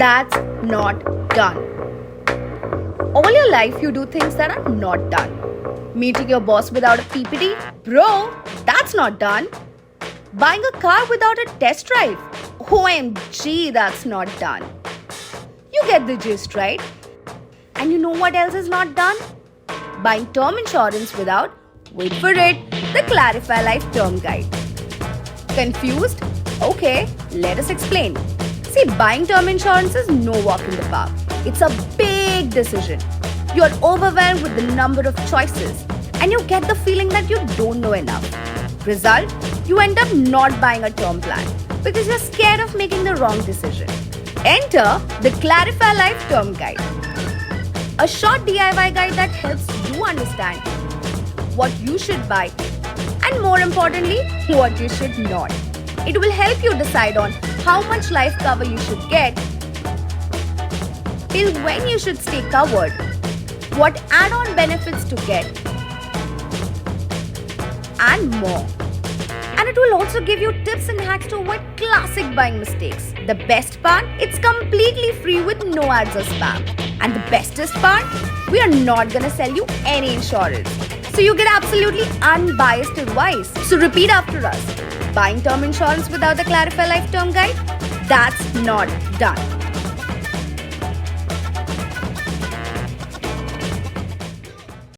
That's not done. All your life you do things that are not done. Meeting your boss without a PPT? Bro, that's not done. Buying a car without a test drive? OMG, that's not done. You get the gist, right? And you know what else is not done? Buying term insurance without, wait for it, the KlarifyLife Term Guide. Confused? Okay, let us explain. See, buying term insurance is no walk in the park. It's a big decision. You're overwhelmed with the number of choices and you get the feeling that you don't know enough. Result, you end up not buying a term plan because you're scared of making the wrong decision. Enter the KlarifyLife Term Guide, a short DIY guide that helps you understand what you should buy and, more importantly, what you should not. It will help you decide on how much life cover you should get, till when you should stay covered, what add-on benefits to get, and more. And it will also give you tips and hacks to avoid classic buying mistakes. The best part, it's completely free with no ads or spam. And the bestest part, we are not gonna sell you any insurance. So you get absolutely unbiased advice. So repeat after us. Buying term insurance without the KlarifyLife Term Guide? That's not done.